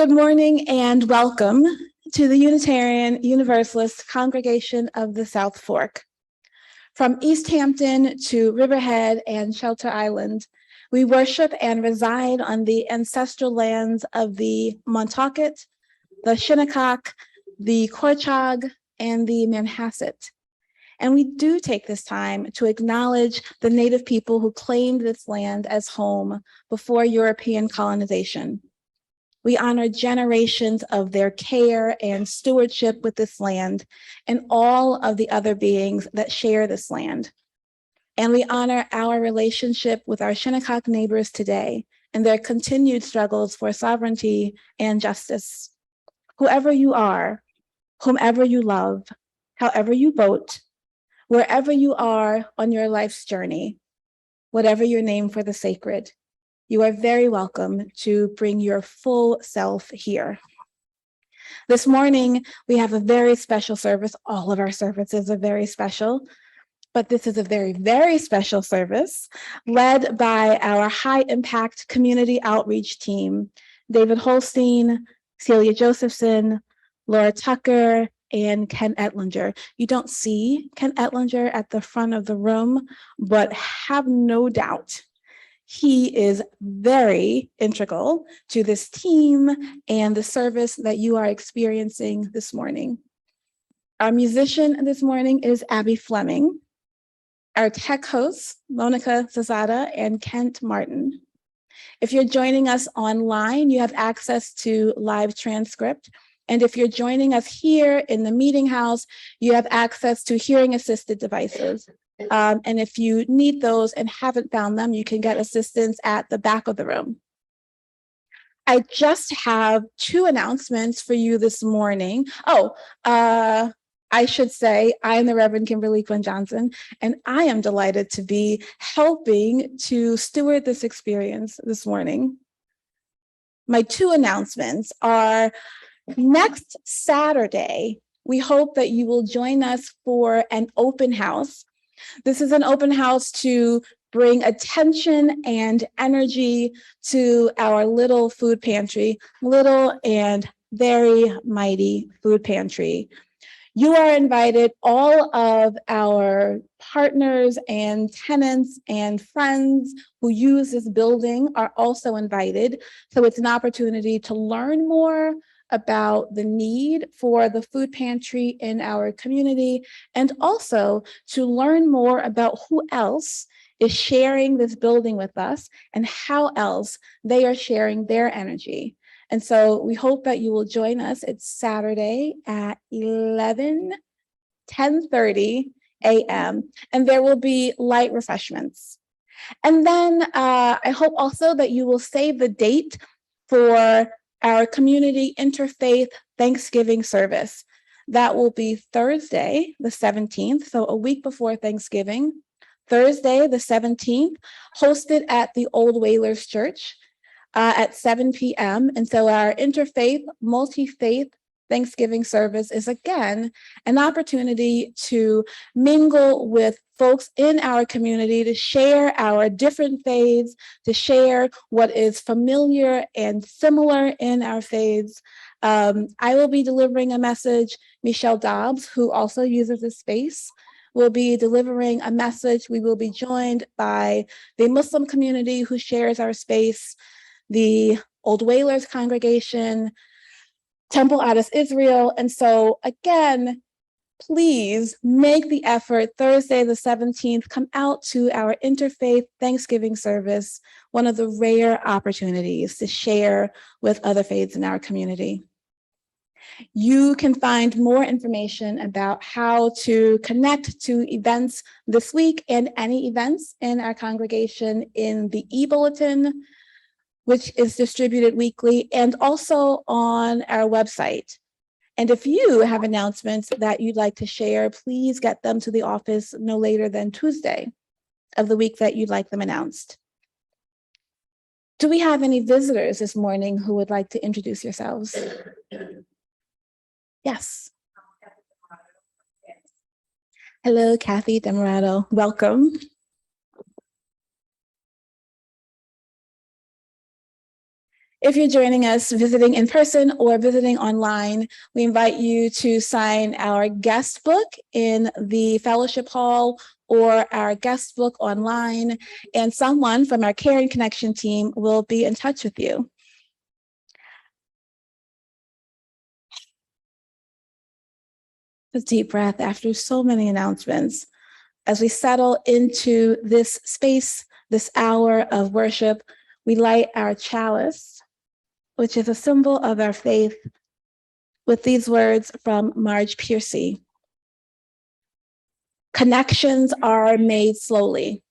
Good morning and welcome to the Unitarian Universalist Congregation of the South Fork. From East Hampton to Riverhead and Shelter Island, we worship and reside on the ancestral lands of the Montaukett, the Shinnecock, the Korchog, and the Manhasset. And we do take this time to acknowledge the Native people who claimed this land as home before European colonization. We honor generations of their care and stewardship with this land and all of the other beings that share this land. And we honor our relationship with our Shinnecock neighbors today and their continued struggles for sovereignty and justice. Whoever you are, whomever you love, however you vote, wherever you are on your life's journey, whatever your name for the sacred, you are very welcome to bring your full self here. This morning, we have a very special service. All of our services are very special, but this is a very, very special service led by our high impact community outreach team, David Holstein, Celia Josephson, Laura Tucker, and Ken Ettlinger. You don't see Ken Ettlinger at the front of the room, but have no doubt he is very integral to this team and the service that you are experiencing this morning. Our musician this morning is Abby Fleming. Our tech hosts, Monica Zazada and Kent Martin. If you're joining us online, you have access to live transcript. And if you're joining us here in the meeting house, you have access to hearing assisted devices. And if you need those and haven't found them, you can get assistance at the back of the room. I just have two announcements for you this morning. I should say I am the Reverend Kimberly Quinn Johnson, and I am delighted to be helping to steward this experience this morning. My two announcements are next Saturday, we hope that you will join us for an open house. This is an open house to bring attention and energy to our little food pantry, little and very mighty food pantry. You are invited. All of our partners and tenants and friends who use this building are also invited. So it's an opportunity to learn more about the need for the food pantry in our community, and also to learn more about who else is sharing this building with us and how else they are sharing their energy. And so we hope that you will join us. It's Saturday at 10:30 a.m. and there will be light refreshments. And then I hope also that you will save the date for our community interfaith Thanksgiving service. That will be Thursday, the 17th, so a week before Thanksgiving. Thursday, the 17th, hosted at the Old Whalers Church at 7 p.m. And so our interfaith, multi-faith Thanksgiving service is again an opportunity to mingle with folks in our community, to share our different faiths, to share what is familiar and similar in our faiths. I will be delivering a message. Michelle Dobbs, who also uses this space, will be delivering a message. We will be joined by the Muslim community who shares our space, the Old Whalers congregation, Temple Addis Israel. And so again, please make the effort. Thursday the 17th, come out to our interfaith Thanksgiving service, one of the rare opportunities to share with other faiths in our community. You can find more information about how to connect to events this week and any events in our congregation in the e-bulletin, which is distributed weekly, and also on our website. And if you have announcements that you'd like to share, please get them to the office no later than Tuesday of the week that you'd like them announced. Do we have any visitors this morning who would like to introduce yourselves? Yes. Hello, Kathy Demorado. Welcome. If you're joining us visiting in person or visiting online, we invite you to sign our guest book in the fellowship hall or our guest book online, and someone from our Caring Connection team will be in touch with you. A deep breath after so many announcements. As we settle into this space, this hour of worship, we light our chalice, which is a symbol of our faith, with these words from Marge Piercy. Connections are made slowly.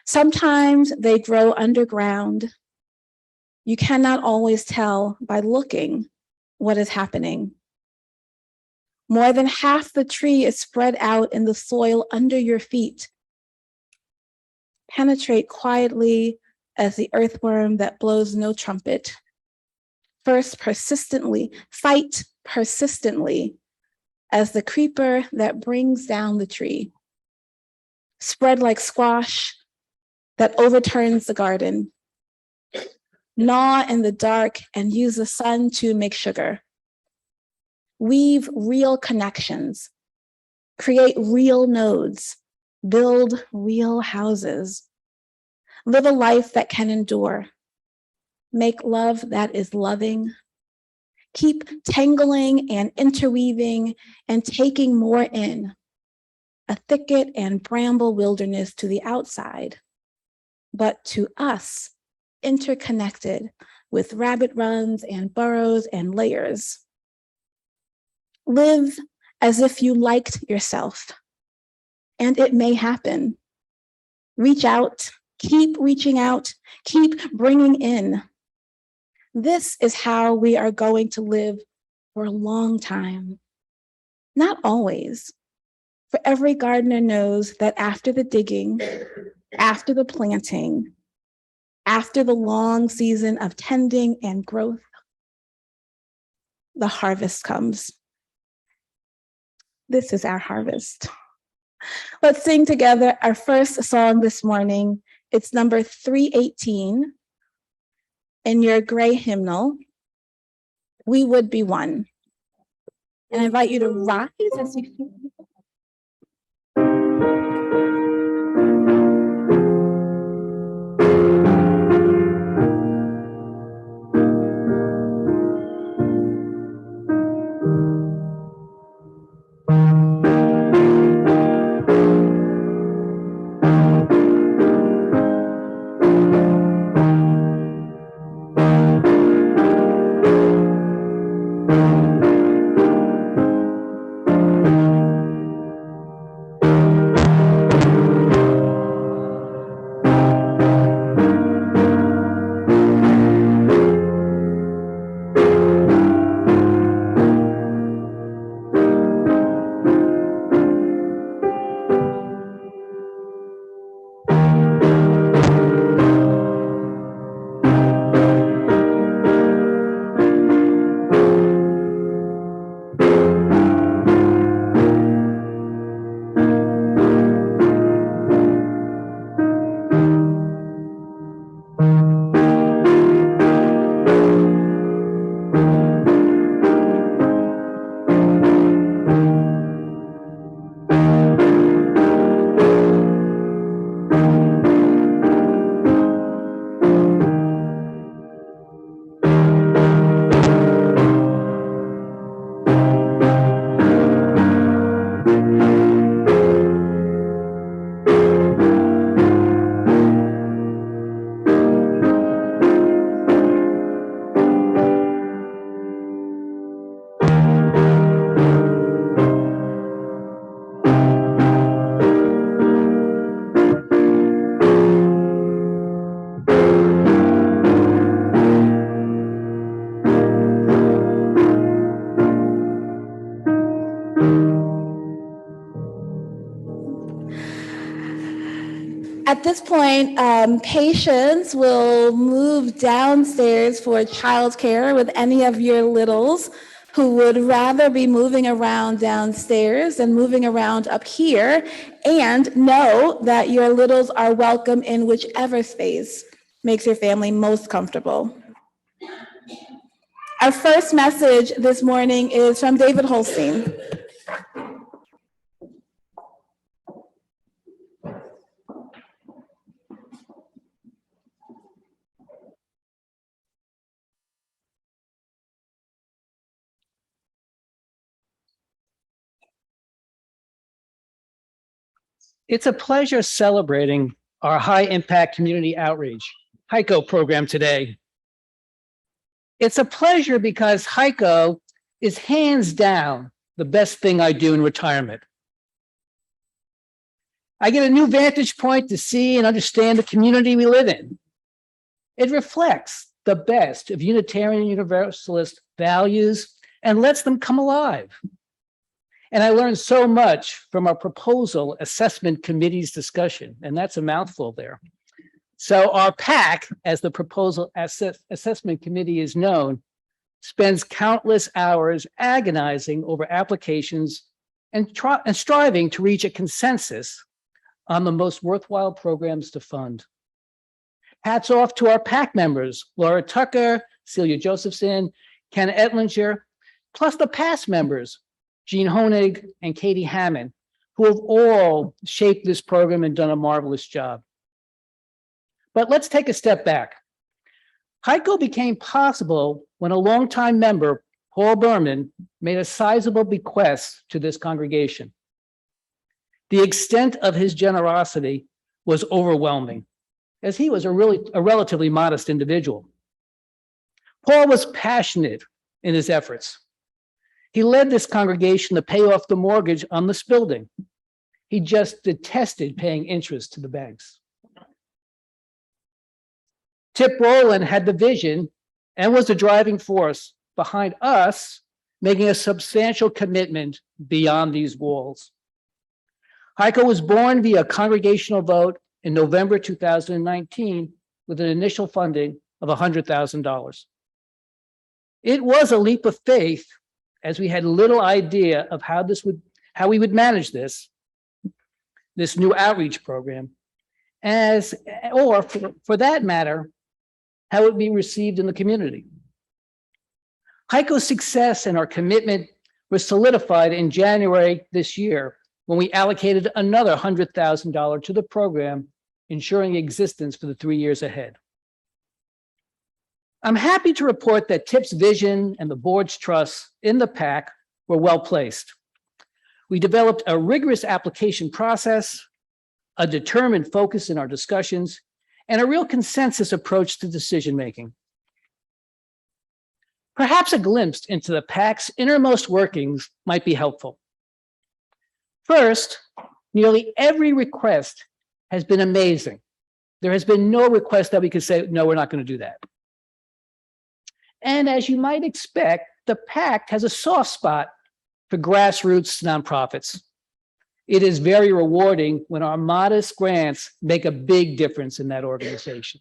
Sometimes they grow underground. You cannot always tell by looking what is happening. More than half the tree is spread out in the soil under your feet. Penetrate quietly as the earthworm that blows no trumpet. First persistently, fight persistently as the creeper that brings down the tree. Spread like squash that overturns the garden. Gnaw in the dark and use the sun to make sugar. Weave real connections. Create real nodes. Build real houses. Live a life that can endure. Make love that is loving. Keep tangling and interweaving and taking more in. A thicket and bramble wilderness to the outside, but to us, interconnected with rabbit runs and burrows and layers. Live as if you liked yourself, and it may happen. Reach out, keep reaching out, keep bringing in. This is how we are going to live for a long time. Not always. For every gardener knows that after the digging, after the planting, after the long season of tending and growth, the harvest comes. This is our harvest. Let's sing together our first song this morning. It's number 318 in your gray hymnal, We Would Be One. And I invite you to rise as you feel. At this point, patients will move downstairs for childcare with any of your littles who would rather be moving around downstairs than moving around up here, and know that your littles are welcome in whichever space makes your family most comfortable. Our first message this morning is from David Holstein. It's a pleasure celebrating our high impact community outreach HICO program today. It's a pleasure because HICO is hands down the best thing I do in retirement. I get a new vantage point to see and understand the community we live in. It reflects the best of Unitarian Universalist values and lets them come alive. And I learned so much from our proposal assessment committee's discussion, and that's a mouthful there. So our PAC, as the proposal assessment committee is known, spends countless hours agonizing over applications and striving to reach a consensus on the most worthwhile programs to fund. Hats off to our PAC members, Laura Tucker, Celia Josephson, Ken Ettlinger, plus the past members, Jean Honig and Katie Hammond, who have all shaped this program and done a marvelous job. But let's take a step back. HICO became possible when a longtime member, Paul Berman, made a sizable bequest to this congregation. The extent of his generosity was overwhelming, as he was a relatively modest individual. Paul was passionate in his efforts. He led this congregation to pay off the mortgage on this building. He just detested paying interest to the banks. Tip Rowland had the vision and was the driving force behind us making a substantial commitment beyond these walls. HICO was born via congregational vote in November 2019 with an initial funding of $100,000. It was a leap of faith, as we had little idea of how we would manage this new outreach program, or for that matter, how it would be received in the community. HICO's success and our commitment was solidified in January this year when we allocated another $100,000 to the program, ensuring existence for the 3 years ahead. I'm happy to report that Tip's vision and the board's trust in the PAC were well placed. We developed a rigorous application process, a determined focus in our discussions, and a real consensus approach to decision making. Perhaps a glimpse into the PAC's innermost workings might be helpful. First, nearly every request has been amazing. There has been no request that we could say, no, we're not going to do that. And as you might expect, the PAC has a soft spot for grassroots nonprofits. It is very rewarding when our modest grants make a big difference in that organization.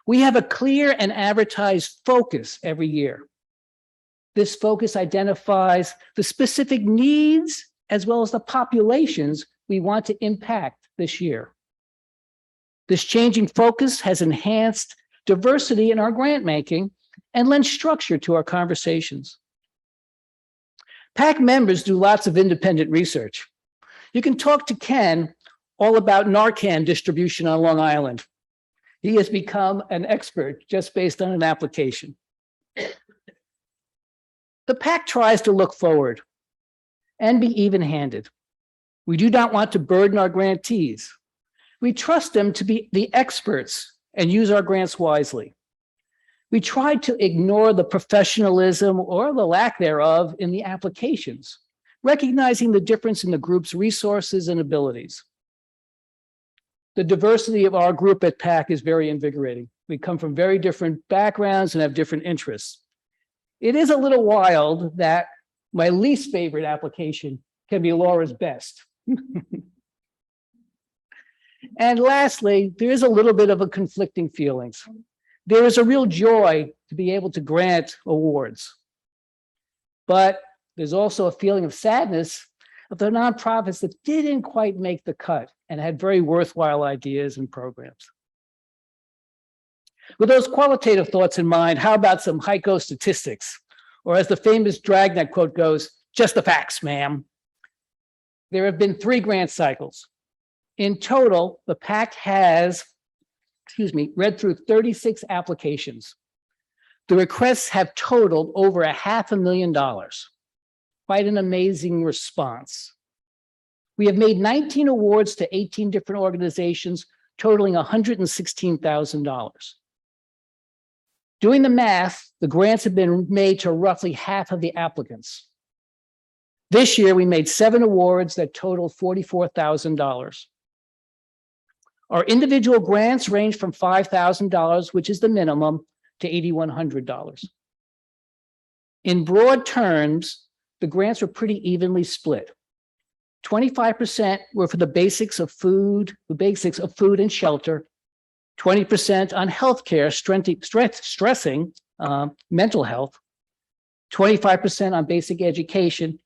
We have a clear and advertised focus every year. This focus identifies the specific needs as well as the populations we want to impact this year. This changing focus has enhanced diversity in our grant making and lends structure to our conversations. PAC members do lots of independent research. You can talk to Ken all about Narcan distribution on Long Island. He has become an expert just based on an application. The PAC tries to look forward and be even-handed. We do not want to burden our grantees. We trust them to be the experts and use our grants wisely. We tried to ignore the professionalism or the lack thereof in the applications, recognizing the difference in the group's resources and abilities. The diversity of our group at PAC is very invigorating. We come from very different backgrounds and have different interests. It is a little wild that my least favorite application can be Laura's best. And lastly, there is a little bit of a conflicting feelings. There is a real joy to be able to grant awards, but there's also a feeling of sadness of the nonprofits that didn't quite make the cut and had very worthwhile ideas and programs. With those qualitative thoughts in mind, how about some HICO statistics? Or as the famous Dragnet quote goes, just the facts, ma'am. There have been 3 grant cycles. In total, the PAC has, read through 36 applications. The requests have totaled over $500,000. Quite an amazing response. We have made 19 awards to 18 different organizations, totaling $116,000. Doing the math, the grants have been made to roughly half of the applicants. This year, we made 7 awards that totaled $44,000. Our individual grants range from $5,000, which is the minimum, to $8,100. In broad terms, the grants were pretty evenly split. 25% were for the basics of food and shelter, 20% on healthcare, stressing mental health, 25% on basic education,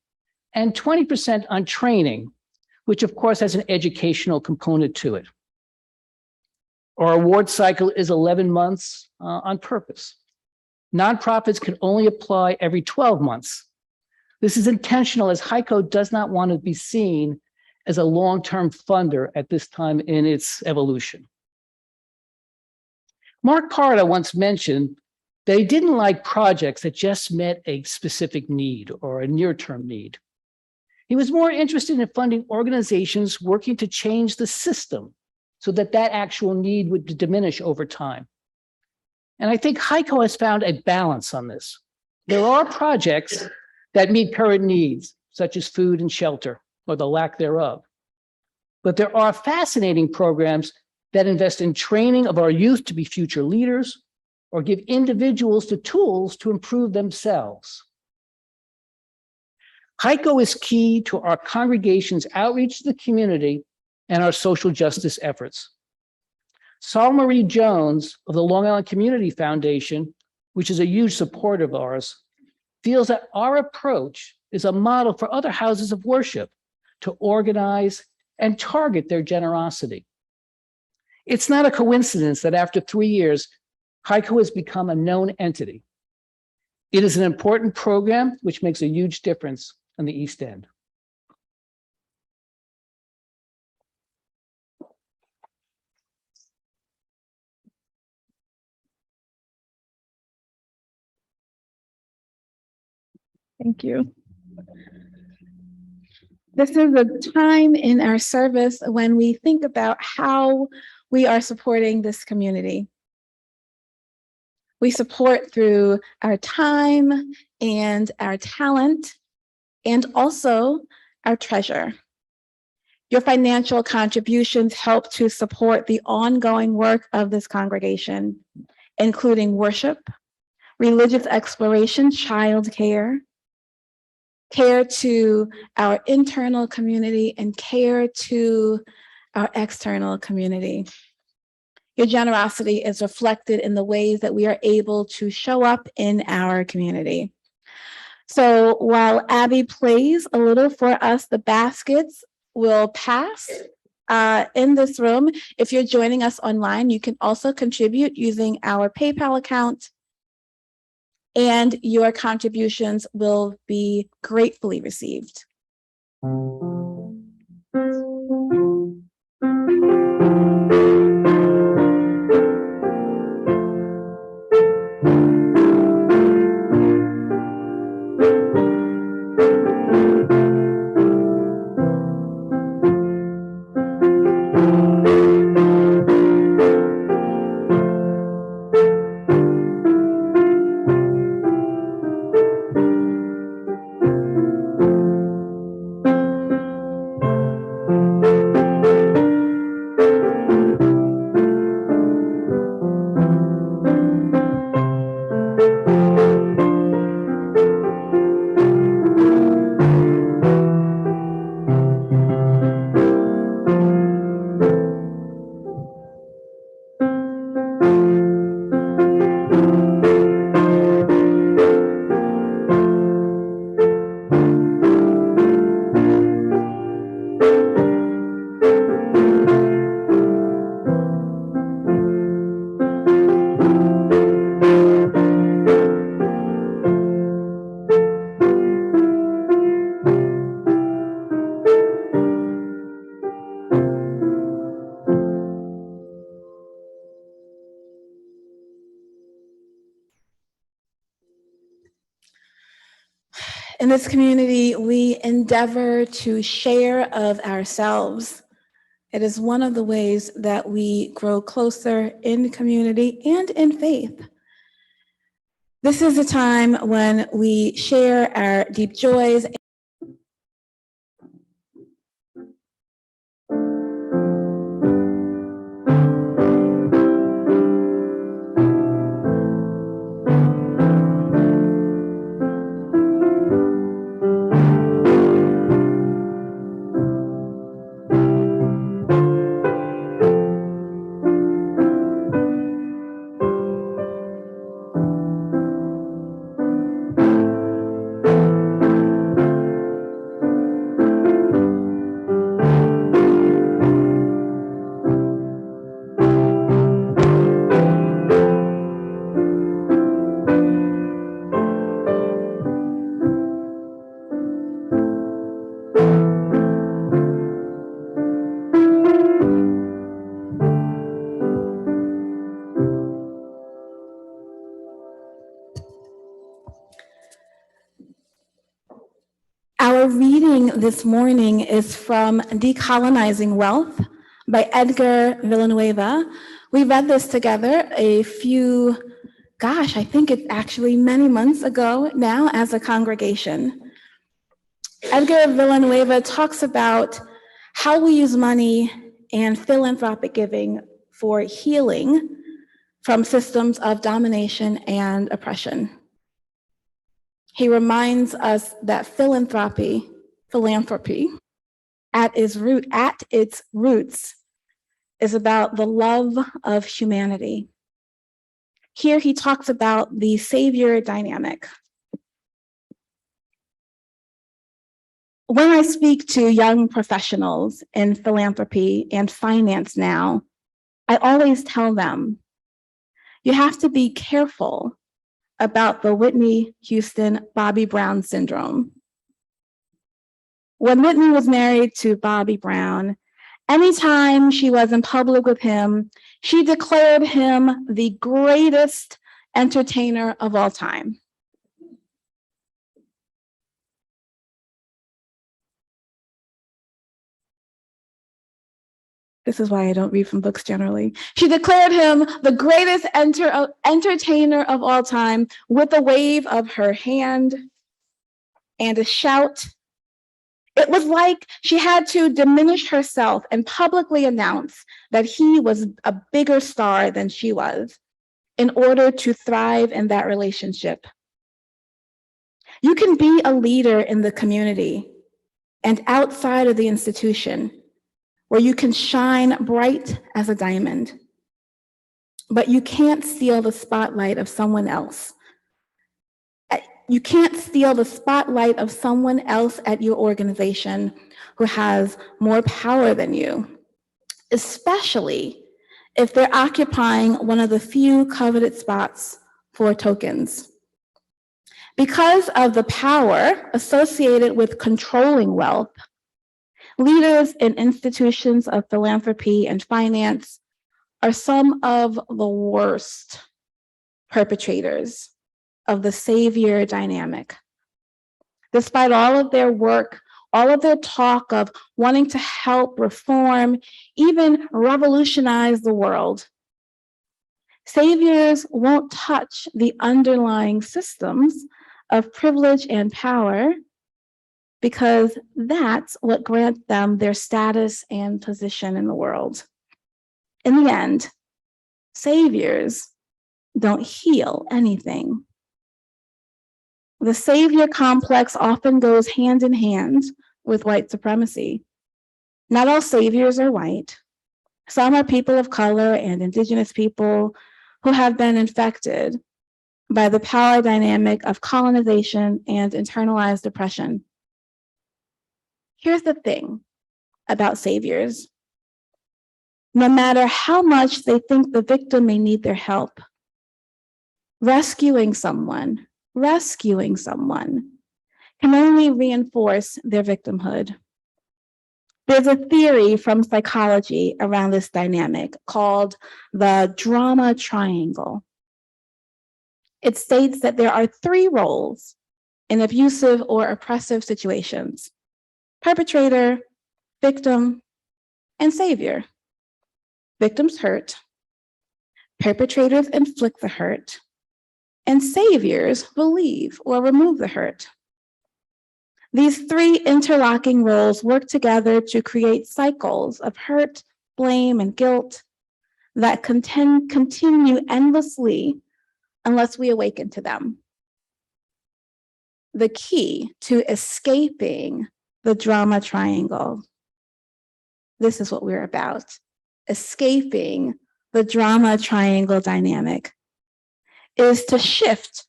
and 20% on training, which of course has an educational component to it. Our award cycle is 11 months on purpose. Nonprofits can only apply every 12 months. This is intentional, as HICO does not want to be seen as a long-term funder at this time in its evolution. Mark Parda once mentioned that he didn't like projects that just met a specific need or a near-term need. He was more interested in funding organizations working to change the system so that actual need would diminish over time. And I think HICO has found a balance on this. There are projects that meet current needs, such as food and shelter, or the lack thereof. But there are fascinating programs that invest in training of our youth to be future leaders, or give individuals the tools to improve themselves. HICO is key to our congregation's outreach to the community and our social justice efforts. Saul Marie Jones of the Long Island Community Foundation, which is a huge supporter of ours, feels that our approach is a model for other houses of worship to organize and target their generosity. It's not a coincidence that after 3 years, HICO has become a known entity. It is an important program which makes a huge difference on the East End. Thank you. This is a time in our service when we think about how we are supporting this community. We support through our time and our talent, and also our treasure. Your financial contributions help to support the ongoing work of this congregation, including worship, religious exploration, childcare, care to our internal community, and care to our external community. Your generosity is reflected in the ways that we are able to show up in our community. So while Abby plays a little for us, the baskets will pass in this room. If you're joining us online, you can also contribute using our PayPal account, and your contributions will be gratefully received. In this community, we endeavor to share of ourselves. It is one of the ways that we grow closer in community and in faith. This is a time when we share our deep joys. Our reading this morning is from Decolonizing Wealth by Edgar Villanueva. We read this together I think it's actually many months ago now as a congregation. Edgar Villanueva talks about how we use money and philanthropic giving for healing from systems of domination and oppression. He reminds us that philanthropy at its roots is about the love of humanity. Here he talks about the savior dynamic. When I speak to young professionals in philanthropy and finance now, I always tell them, you have to be careful about the Whitney Houston Bobby Brown syndrome. When Whitney was married to Bobby Brown, anytime she was in public with him, she declared him the greatest entertainer of all time. This is why I don't read from books generally. She declared him the greatest entertainer of all time with a wave of her hand and a shout. It was like she had to diminish herself and publicly announce that he was a bigger star than she was in order to thrive in that relationship. You can be a leader in the community and outside of the institution, where you can shine bright as a diamond, but you can't steal the spotlight of someone else. You can't steal the spotlight of someone else at your organization who has more power than you, especially if they're occupying one of the few coveted spots for tokens. Because of the power associated with controlling wealth, leaders in institutions of philanthropy and finance are some of the worst perpetrators of the savior dynamic. Despite all of their work, all of their talk of wanting to help reform, even revolutionize the world, saviors won't touch the underlying systems of privilege and power, because that's what grants them their status and position in the world. In the end, saviors don't heal anything. The savior complex often goes hand in hand with white supremacy. Not all saviors are white. Some are people of color and indigenous people who have been infected by the power dynamic of colonization and internalized oppression. Here's the thing about saviors. No matter how much they think the victim may need their help, rescuing someone can only reinforce their victimhood. There's a theory from psychology around this dynamic called the drama triangle. It states that there are 3 roles in abusive or oppressive situations: perpetrator, victim, and savior. Victims hurt, perpetrators inflict the hurt, and saviors relieve or remove the hurt. These three interlocking roles work together to create cycles of hurt, blame, and guilt that continue endlessly unless we awaken to them. The key to escaping the drama triangle. This is what we're about: escaping the drama triangle dynamic is to shift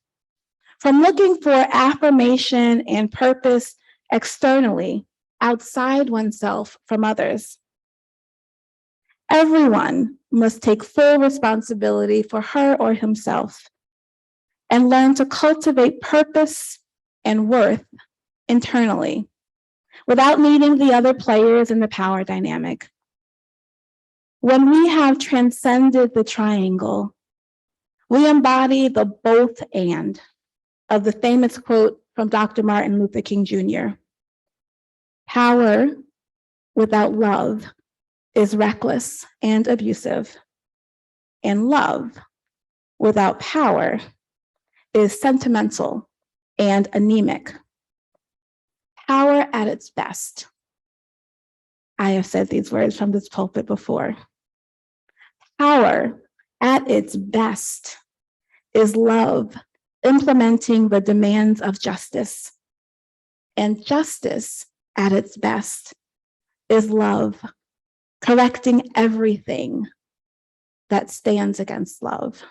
from looking for affirmation and purpose externally, outside oneself from others. Everyone must take full responsibility for her or himself and learn to cultivate purpose and worth internally without needing the other players in the power dynamic. When we have transcended the triangle, we embody the both and of the famous quote from Dr. Martin Luther King Jr. Power without love is reckless and abusive, and love without power is sentimental and anemic. Power at its best. I have said these words from this pulpit before. Power at its best is love implementing the demands of justice. And justice at its best is love correcting everything that stands against love.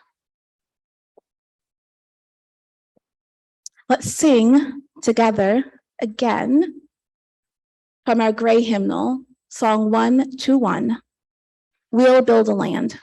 Let's sing together again from our gray hymnal, Song 121, We'll Build a Land.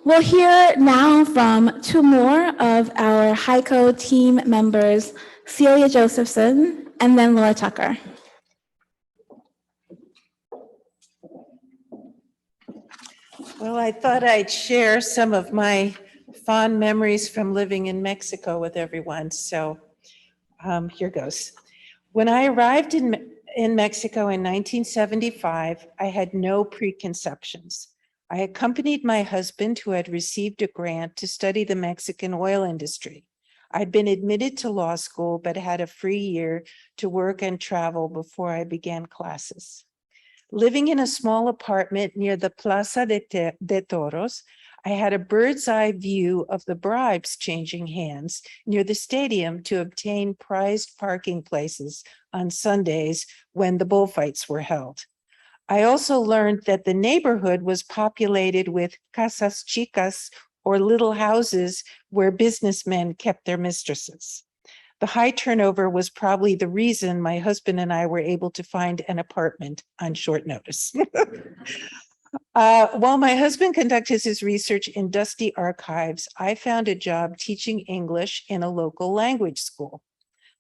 We'll hear now from two more of our HICO team members, Celia Josephson and then Laura Tucker. Well, I thought I'd share some of my fond memories from living in Mexico with everyone. So here goes. When I arrived in Mexico in 1975, I had no preconceptions. I accompanied my husband, who had received a grant to study the Mexican oil industry. I'd been admitted to law school, but had a free year to work and travel before I began classes. Living in a small apartment near the Plaza de Toros, I had a bird's eye view of the bribes changing hands near the stadium to obtain prized parking places on Sundays when the bullfights were held. I also learned that the neighborhood was populated with casas chicas, or little houses where businessmen kept their mistresses. The high turnover was probably the reason my husband and I were able to find an apartment on short notice. While my husband conducted his research in dusty archives, I found a job teaching English in a local language school.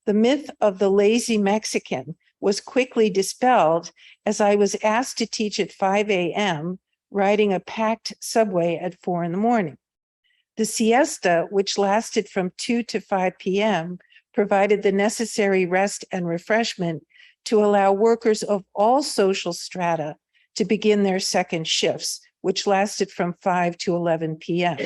The myth of the lazy Mexican was quickly dispelled as I was asked to teach at 5 a.m., riding a packed subway at 4 a.m. The siesta, which lasted from 2 to 5 p.m., provided the necessary rest and refreshment to allow workers of all social strata to begin their second shifts, which lasted from 5 to 11 p.m.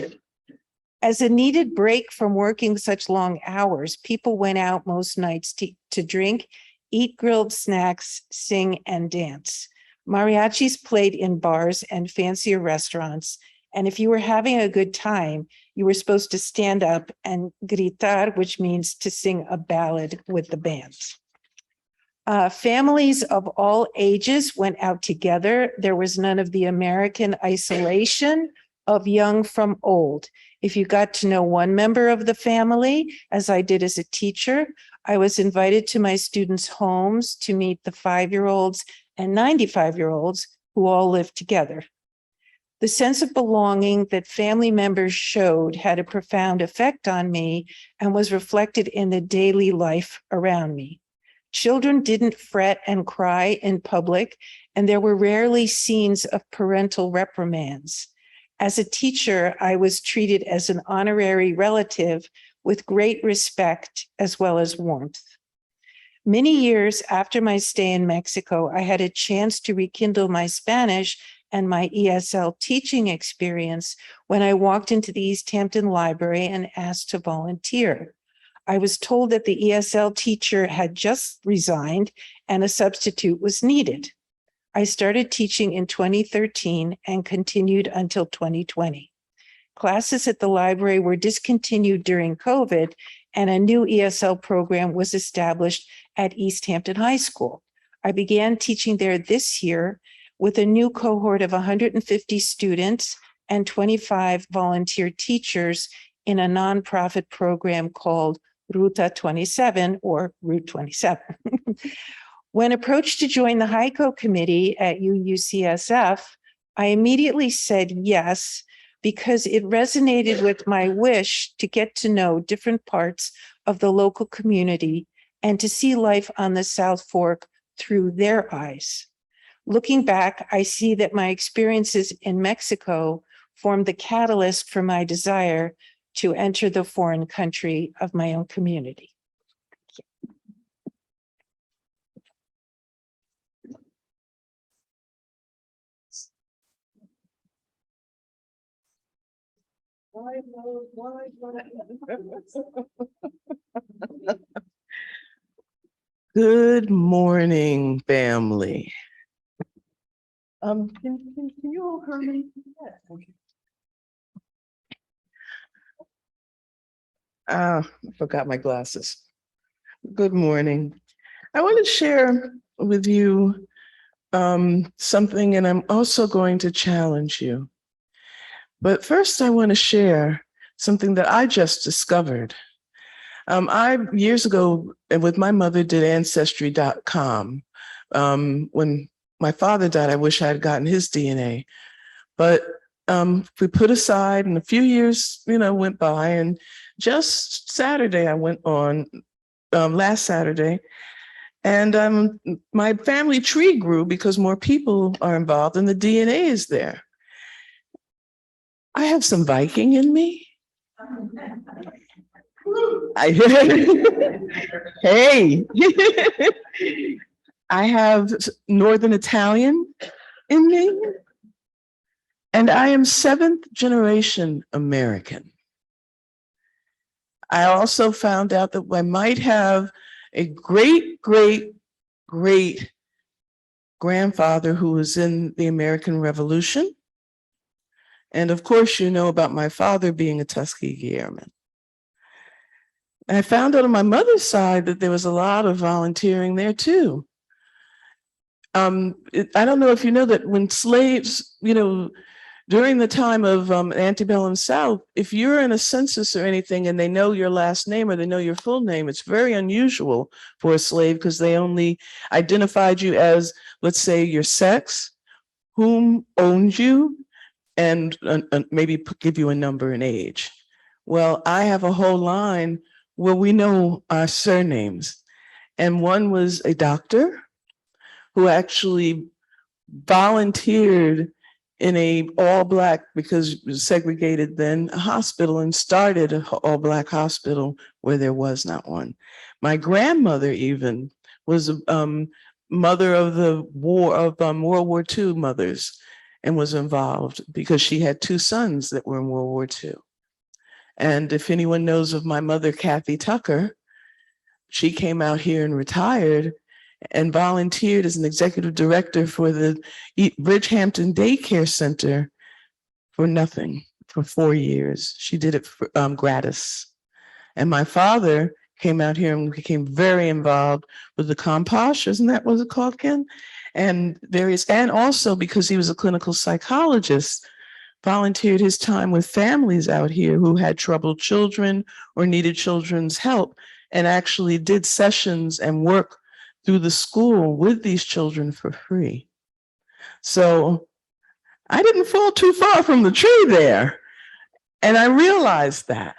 As a needed break from working such long hours, people went out most nights to drink, eat grilled snacks, sing, and dance. Mariachis played in bars and fancier restaurants, and if you were having a good time, you were supposed to stand up and gritar, which means to sing a ballad with the band. Families of all ages went out together. There was none of the American isolation of young from old. If you got to know one member of the family, as I did as a teacher, I was invited to my students' homes to meet the 5-year-olds and 95-year-olds who all lived together. The sense of belonging that family members showed had a profound effect on me and was reflected in the daily life around me. Children didn't fret and cry in public, and there were rarely scenes of parental reprimands. As a teacher, I was treated as an honorary relative with great respect as well as warmth. Many years after my stay in Mexico, I had a chance to rekindle my Spanish and my ESL teaching experience when I walked into the East Hampton Library and asked to volunteer. I was told that the ESL teacher had just resigned and a substitute was needed. I started teaching in 2013 and continued until 2020. Classes at the library were discontinued during COVID, and a new ESL program was established at East Hampton High School. I began teaching there this year with a new cohort of 150 students and 25 volunteer teachers in a nonprofit program called Ruta 27, or Route 27. When approached to join the HICO committee at UUCSF, I immediately said yes, because it resonated with my wish to get to know different parts of the local community and to see life on the South Fork through their eyes. Looking back, I see that my experiences in Mexico formed the catalyst for my desire to enter the foreign country of my own community. Good morning, family. Can you all hear me? I forgot my glasses. Good morning. I want to share with you something, and I'm also going to challenge you. But first, I want to share something that I just discovered. I, years ago, with my mother, did Ancestry.com. When my father died, I wish I had gotten his DNA. But we put aside, and a few years, went by, and just Saturday I went on, last Saturday, and my family tree grew because more people are involved and the DNA is there. I have some Viking in me. Hey, I have Northern Italian in me, and I am 7th generation American. I also found out that I might have a great, great, great grandfather who was in the American Revolution. And of course, you know about my father being a Tuskegee Airman. And I found out on my mother's side that there was a lot of volunteering there too. I don't know if you know that when slaves, during the time of antebellum South, if you're in a census or anything and they know your last name or they know your full name, it's very unusual for a slave because they only identified you as, let's say, your sex, whom owned you, and maybe give you a number and age. Well, I have a whole line where we know our surnames. And one was a doctor who actually volunteered in a all Black, because it was segregated then, a hospital, and started an all Black hospital where there was not one. My grandmother even was mother of the war of World War II mothers, and was involved because she had 2 sons that were in World War II. And if anyone knows of my mother, Kathy Tucker, she came out here and retired and volunteered as an executive director for the Bridgehampton Daycare Center for nothing for 4 years. She did it for, gratis. And my father came out here and became very involved with the Composh, isn't that what it's called, Ken? And also because he was a clinical psychologist, volunteered his time with families out here who had troubled children or needed children's help, and actually did sessions and work through the school with these children for free. So I didn't fall too far from the tree there. And I realized that.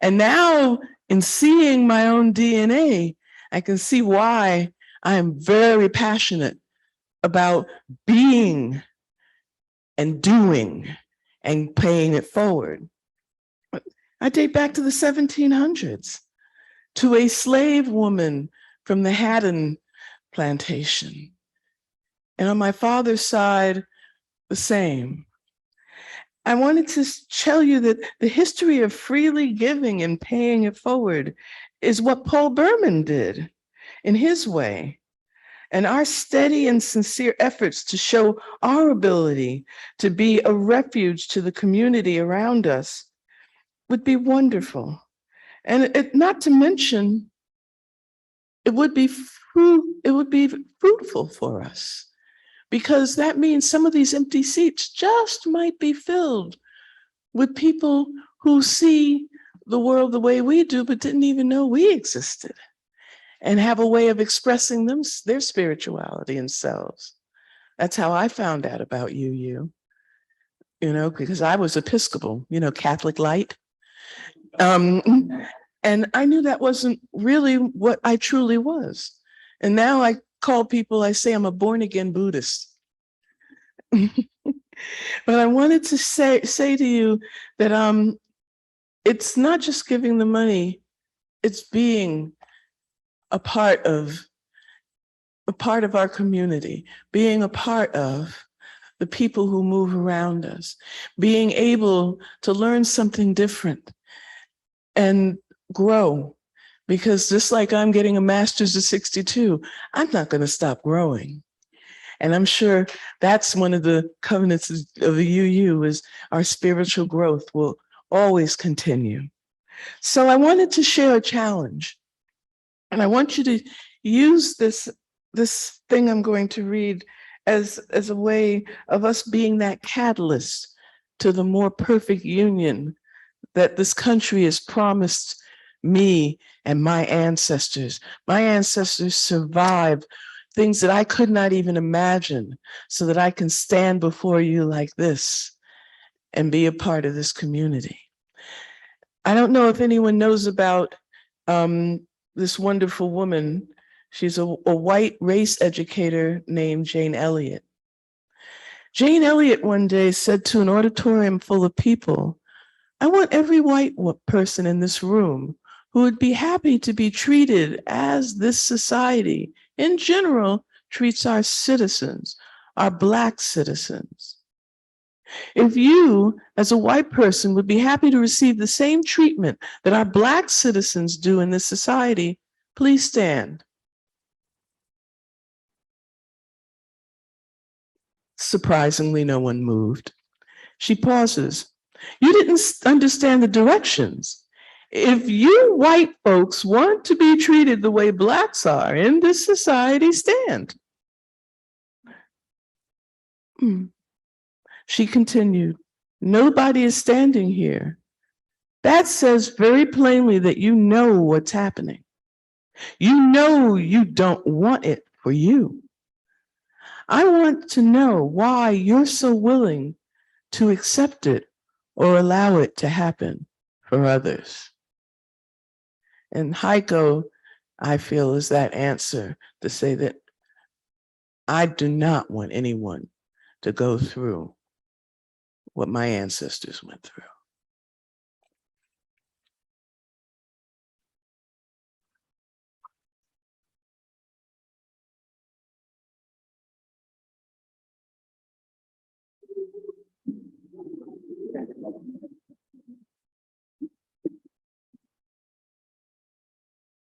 And now in seeing my own DNA, I can see why I am very passionate about being and doing and paying it forward. I date back to the 1700s, to a slave woman from the Haddon plantation. And on my father's side, the same. I wanted to tell you that the history of freely giving and paying it forward is what Paul Berman did in his way. And our steady and sincere efforts to show our ability to be a refuge to the community around us would be wonderful. And not to mention, it would be fruitful for us, because that means some of these empty seats just might be filled with people who see the world the way we do, but didn't even know we existed, and have a way of expressing their spirituality and selves. That's how I found out about UU, because I was Episcopal, Catholic light. And I knew that wasn't really what I truly was. And now I call people, I say I'm a born again Buddhist. But I wanted to say to you that it's not just giving the money, it's being a part of our community, being a part of the people who move around us, being able to learn something different and grow. Because just like I'm getting a master's at 62, I'm not going to stop growing. And I'm sure that's one of the covenants of the UU, is our spiritual growth will always continue. So I wanted to share a challenge. And I want you to use this thing I'm going to read as a way of us being that catalyst to the more perfect union that this country has promised me and my ancestors. My ancestors survived things that I could not even imagine, so that I can stand before you like this and be a part of this community. I don't know if anyone knows about this wonderful woman. She's a white race educator named Jane Elliott. Jane Elliott one day said to an auditorium full of people, "I want every white person in this room who would be happy to be treated as this society in general treats our citizens, our Black citizens. If you, as a white person, would be happy to receive the same treatment that our Black citizens do in this society, please stand." Surprisingly, no one moved. She pauses. "You didn't understand the directions. If you white folks want to be treated the way Blacks are in this society, stand." She continued, "Nobody is standing here. That says very plainly that you know what's happening. You know you don't want it for you. I want to know why you're so willing to accept it or allow it to happen for others." And HICO, I feel, is that answer to say that I do not want anyone to go through what my ancestors went through.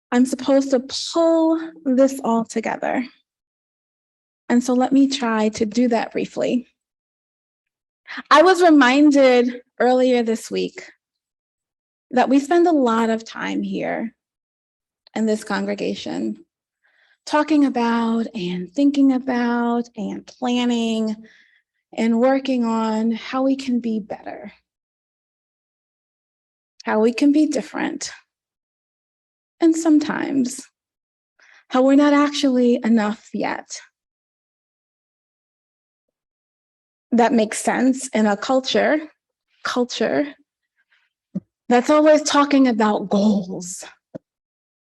I'm supposed to pull this all together. And so let me try to do that briefly. I was reminded earlier this week that we spend a lot of time here in this congregation talking about and thinking about and planning and working on how we can be better, how we can be different, and sometimes how we're not actually enough yet. That makes sense in a culture that's always talking about goals,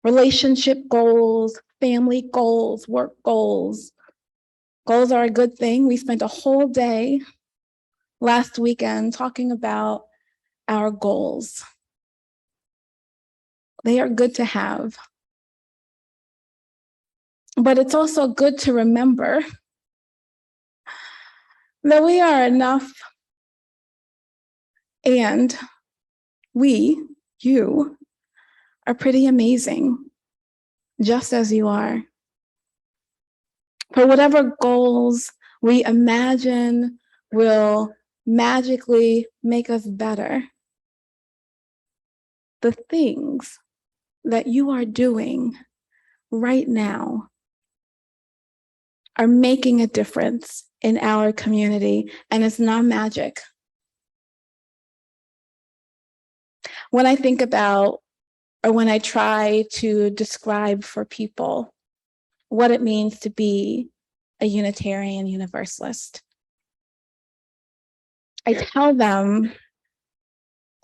relationship goals, family goals, work goals. Goals are a good thing. We spent a whole day last weekend talking about our goals. They are good to have. But it's also good to remember that we are enough, and you are pretty amazing, just as you are. For whatever goals we imagine will magically make us better, the things that you are doing right now are making a difference in our community, and it's not magic. When I think about, or when I try to describe for people what it means to be a Unitarian Universalist, I tell them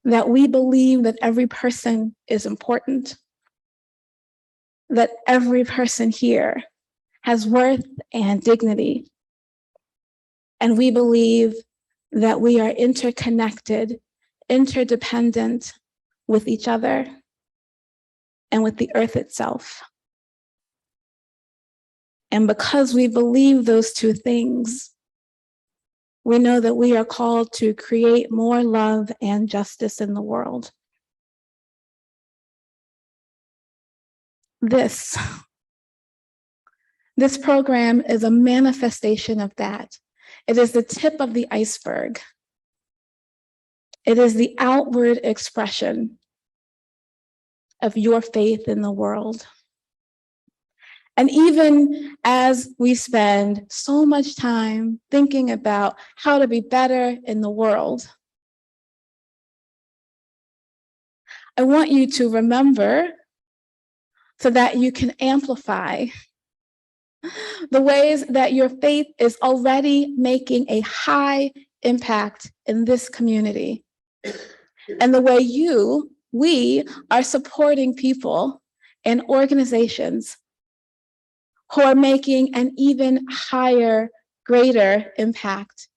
that we believe that every person is important, that every person here has worth and dignity. And we believe that we are interconnected, interdependent with each other and with the earth itself. And because we believe those two things, we know that we are called to create more love and justice in the world. This program is a manifestation of that. It is the tip of the iceberg. It is the outward expression of your faith in the world. And even as we spend so much time thinking about how to be better in the world, I want you to remember, so that you can amplify, the ways that your faith is already making a high impact in this community and the way we are supporting people and organizations who are making an even higher, greater impact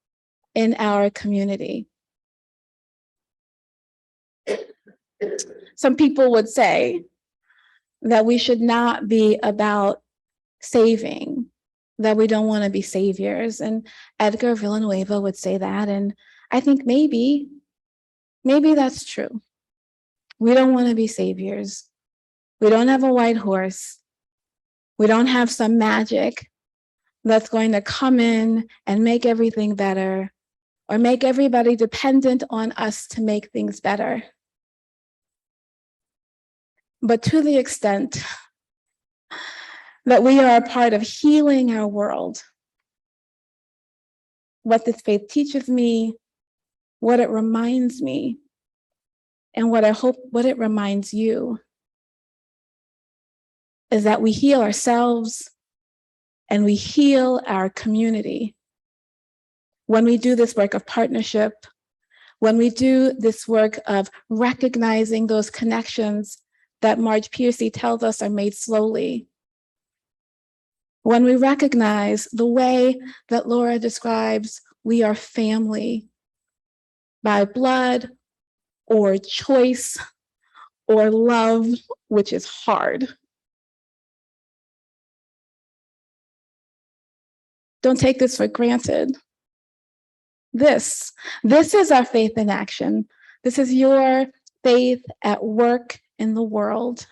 in our community. Some people would say that we should not be about saving, that we don't want to be saviors. And Edgar Villanueva would say that. And I think maybe that's true. We don't want to be saviors. We don't have a white horse. We don't have some magic that's going to come in and make everything better or make everybody dependent on us to make things better. But to the extent that we are a part of healing our world, what this faith teaches me, what it reminds me, and what it reminds you is that we heal ourselves and we heal our community when we do this work of partnership, when we do this work of recognizing those connections that Marge Piercy tells us are made slowly, when we recognize the way that Laura describes we are family by blood or choice or love, which is hard. Don't take this for granted. This is our faith in action. This is your faith at work in the world.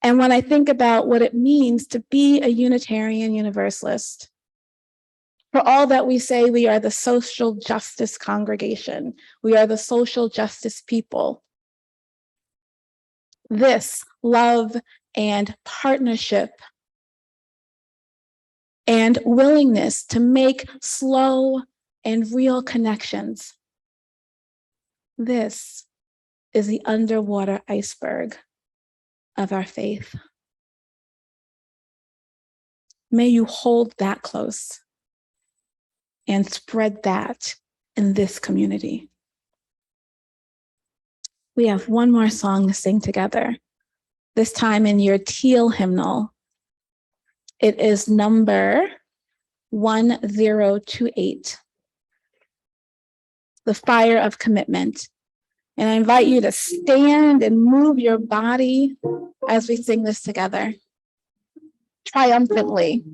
And when I think about what it means to be a Unitarian Universalist, for all that we say we are the social justice congregation, we are the social justice people, this love and partnership and willingness to make slow and real connections, this is the underwater iceberg of our faith. May you hold that close and spread that in this community. We have one more song to sing together, this time in your teal hymnal. It is number 1028, The Fire of Commitment. And I invite you to stand and move your body as we sing this together, triumphantly.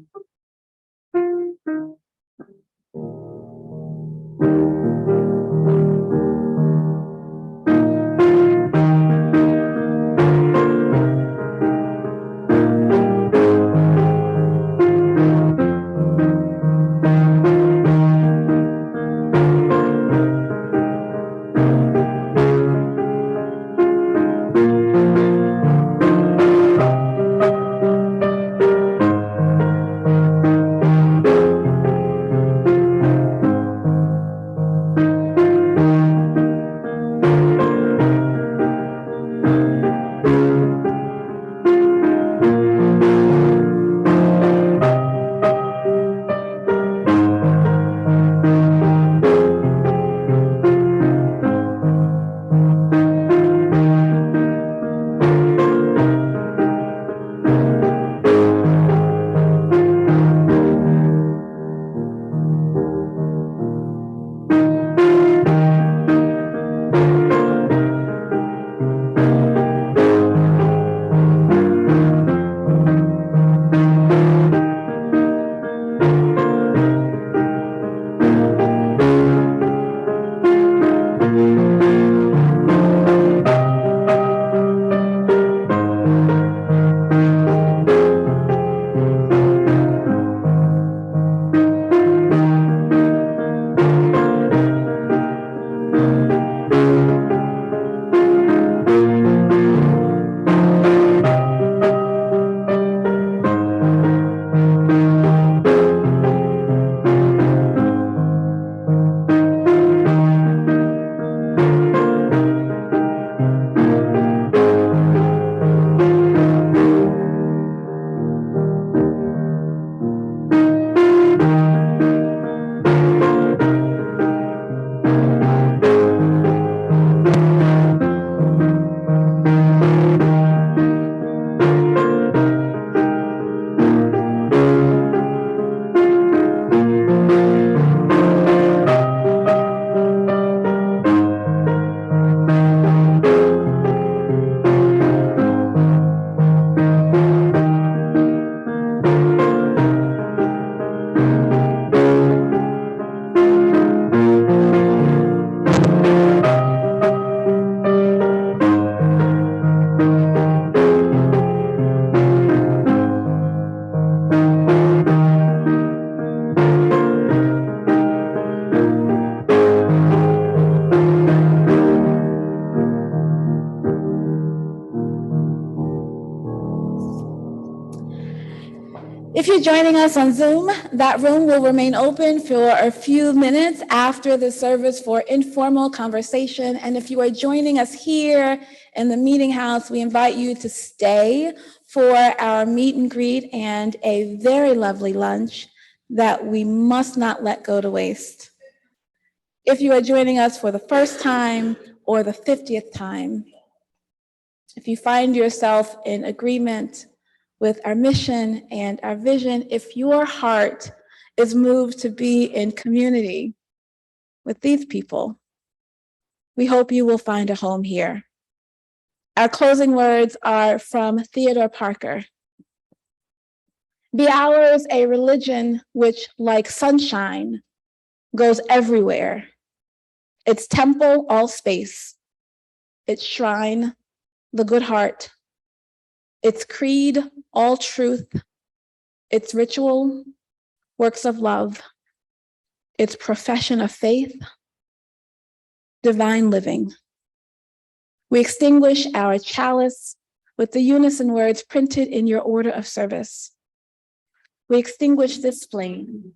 you're joining us on Zoom, that room will remain open for a few minutes after the service for informal conversation. And if you are joining us here in the meeting house, we invite you to stay for our meet and greet and a very lovely lunch that we must not let go to waste. If you are joining us for the first time or the 50th time, if you find yourself in agreement with our mission and our vision, if your heart is moved to be in community with these people, we hope you will find a home here. Our closing words are from Theodore Parker. Be ours a religion which, like sunshine, goes everywhere. Its temple, all space. Its shrine, the good heart. Its creed, all truth. Its ritual, works of love. Its profession of faith, divine living. We extinguish our chalice with the unison words printed in your order of service. We extinguish this flame.